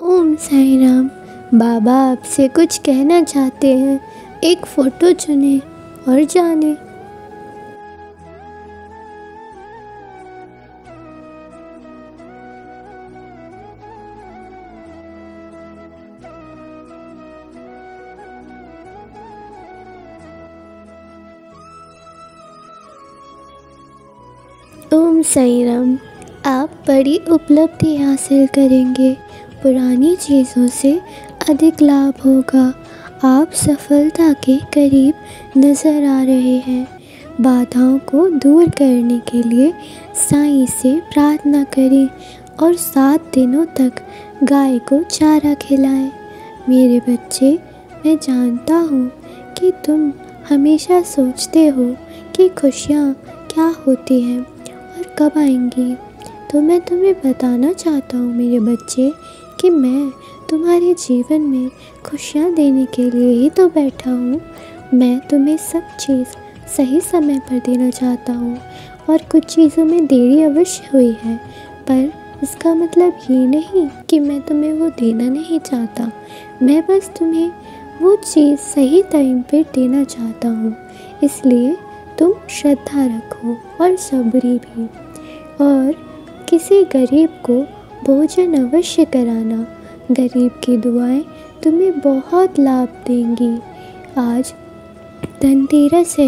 ओम साई राम। बाबा आपसे कुछ कहना चाहते हैं। एक फ़ोटो चुने और जाने। ओम साई राम। आप बड़ी उपलब्धि हासिल करेंगे। पुरानी चीज़ों से अधिक लाभ होगा। आप सफलता के करीब नज़र आ रहे हैं। बाधाओं को दूर करने के लिए साईं से प्रार्थना करें और 7 दिनों तक गाय को चारा खिलाएं। मेरे बच्चे, मैं जानता हूँ कि तुम हमेशा सोचते हो कि खुशियाँ क्या होती हैं और कब आएंगी। तो मैं तुम्हें बताना चाहता हूँ मेरे बच्चे कि मैं तुम्हारे जीवन में खुशियाँ देने के लिए ही तो बैठा हूँ। मैं तुम्हें सब चीज़ सही समय पर देना चाहता हूँ और कुछ चीज़ों में देरी अवश्य हुई है, पर इसका मतलब ये नहीं कि मैं तुम्हें वो देना नहीं चाहता। मैं बस तुम्हें वो चीज़ सही टाइम पर देना चाहता हूँ। इसलिए तुम श्रद्धा रखो और सब्री भी, और किसी गरीब को भोजन अवश्य कराना। गरीब की दुआएं तुम्हें बहुत लाभ देंगी। आज धनतेरस है।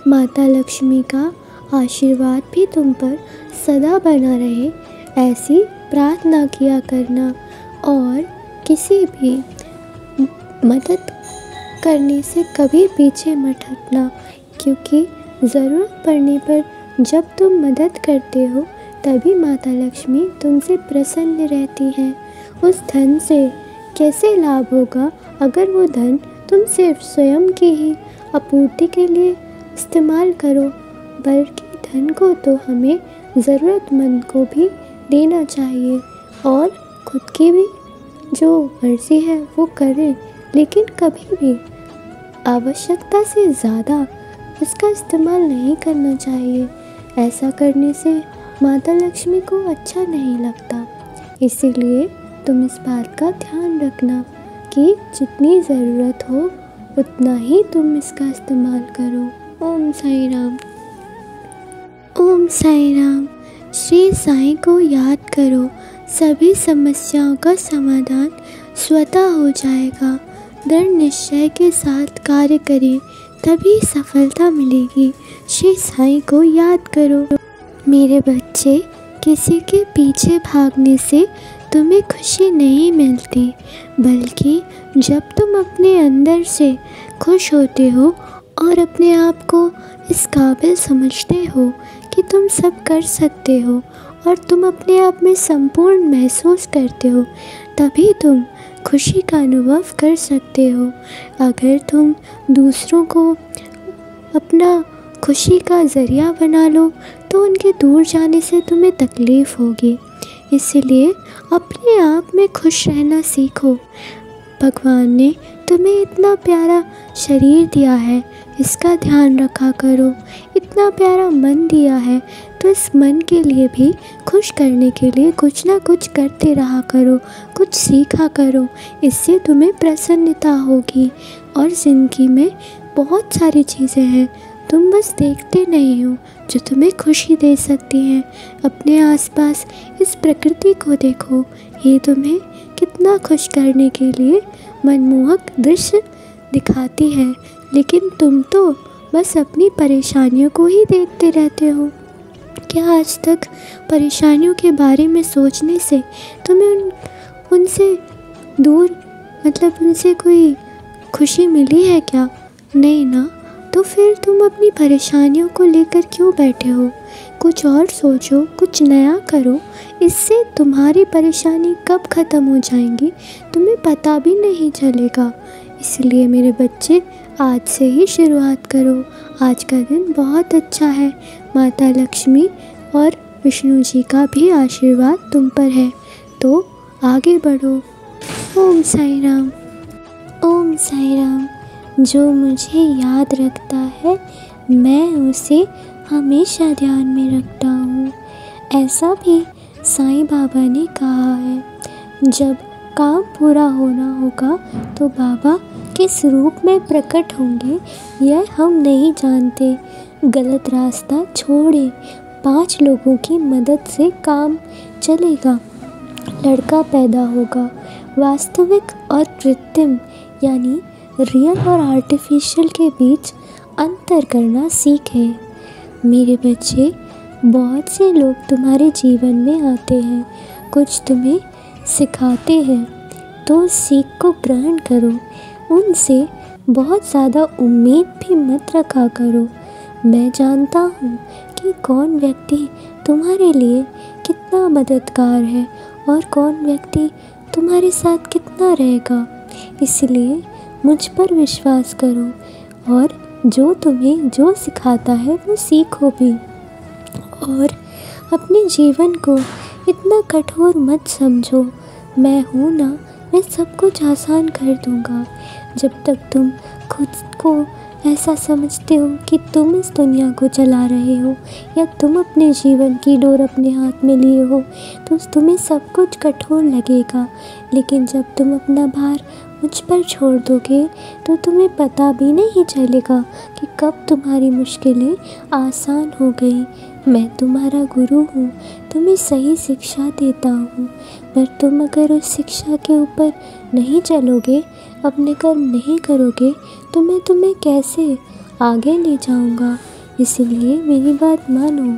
माता लक्ष्मी का आशीर्वाद भी तुम पर सदा बना रहे, ऐसी प्रार्थना किया करना। और किसी भी मदद करने से कभी पीछे मत हटना, क्योंकि ज़रूरत पड़ने पर जब तुम मदद करते हो तभी माता लक्ष्मी तुमसे प्रसन्न रहती हैं। उस धन से कैसे लाभ होगा अगर वो धन तुम सिर्फ स्वयं की ही आपूर्ति के लिए इस्तेमाल करो, बल्कि धन को तो हमें ज़रूरतमंद को भी देना चाहिए और खुद की भी जो मर्ज़ी है वो करें, लेकिन कभी भी आवश्यकता से ज़्यादा इसका इस्तेमाल नहीं करना चाहिए। ऐसा करने से माता लक्ष्मी को अच्छा नहीं लगता। इसीलिए तुम इस बात का ध्यान रखना कि जितनी ज़रूरत हो उतना ही तुम इसका इस्तेमाल करो। ओम साई राम। ओम साई राम। श्री साईं को याद करो, सभी समस्याओं का समाधान स्वतः हो जाएगा। दृढ़ निश्चय के साथ कार्य करें, तभी सफलता मिलेगी। श्री साईं को याद करो। मेरे बच्चे, किसी के पीछे भागने से तुम्हें खुशी नहीं मिलती, बल्कि जब तुम अपने अंदर से खुश होते हो और अपने आप को इस काबिल समझते हो कि तुम सब कर सकते हो और तुम अपने आप में संपूर्ण महसूस करते हो, तभी तुम खुशी का अनुभव कर सकते हो। अगर तुम दूसरों को अपना खुशी का ज़रिया बना लो तो उनके दूर जाने से तुम्हें तकलीफ़ होगी। इसलिए अपने आप में खुश रहना सीखो। भगवान ने तुम्हें इतना प्यारा शरीर दिया है, इसका ध्यान रखा करो। इतना प्यारा मन दिया है, तो इस मन के लिए भी खुश करने के लिए कुछ ना कुछ करते रहा करो, कुछ सीखा करो। इससे तुम्हें प्रसन्नता होगी। और ज़िंदगी में बहुत सारी चीज़ें हैं, तुम बस देखते नहीं हो, जो तुम्हें खुशी दे सकती हैं। अपने आसपास इस प्रकृति को देखो, ये तुम्हें कितना खुश करने के लिए मनमोहक दृश्य दिखाती है, लेकिन तुम तो बस अपनी परेशानियों को ही देखते रहते हो। क्या आज तक परेशानियों के बारे में सोचने से तुम्हें उनसे दूर, मतलब उनसे कोई खुशी मिली है क्या? नहीं ना। तो फिर तुम अपनी परेशानियों को लेकर क्यों बैठे हो? कुछ और सोचो, कुछ नया करो। इससे तुम्हारी परेशानी कब ख़त्म हो जाएंगी तुम्हें पता भी नहीं चलेगा। इसलिए मेरे बच्चे, आज से ही शुरुआत करो। आज का दिन बहुत अच्छा है। माता लक्ष्मी और विष्णु जी का भी आशीर्वाद तुम पर है, तो आगे बढ़ो। ओम साई राम। ओम साई राम। जो मुझे याद रखता है, मैं उसे हमेशा ध्यान में रखता हूँ। ऐसा भी साईं बाबा ने कहा है, जब काम पूरा होना होगा तो बाबा किस रूप में प्रकट होंगे यह हम नहीं जानते। गलत रास्ता छोड़े, 5 लोगों की मदद से काम चलेगा। लड़का पैदा होगा। वास्तविक और कृत्रिम यानी रियल और आर्टिफिशियल के बीच अंतर करना सीखें। मेरे बच्चे, बहुत से लोग तुम्हारे जीवन में आते हैं, कुछ तुम्हें सिखाते हैं, तो उस सीख को ग्रहण करो। उनसे बहुत ज़्यादा उम्मीद भी मत रखा करो। मैं जानता हूँ कि कौन व्यक्ति तुम्हारे लिए कितना मददगार है और कौन व्यक्ति तुम्हारे साथ कितना रहेगा। इसलिए मुझ पर विश्वास करो और जो तुम्हें जो सिखाता है वो सीखो भी। और अपने जीवन को इतना कठोर मत समझो। मैं हूँ ना, मैं सब कुछ आसान कर दूँगा। जब तक तुम खुद को ऐसा समझते हो कि तुम इस दुनिया को चला रहे हो या तुम अपने जीवन की डोर अपने हाथ में लिए हो तो तुम्हें सब कुछ कठोर लगेगा। लेकिन जब तुम अपना भार मुझ पर छोड़ दोगे तो तुम्हें पता भी नहीं चलेगा कि कब तुम्हारी मुश्किलें आसान हो गई। मैं तुम्हारा गुरु हूँ, तुम्हें सही शिक्षा देता हूँ, पर तुम अगर उस शिक्षा के ऊपर नहीं चलोगे, अपने कर्म नहीं करोगे, तो मैं तुम्हें कैसे आगे ले जाऊँगा। इसलिए मेरी बात मानो।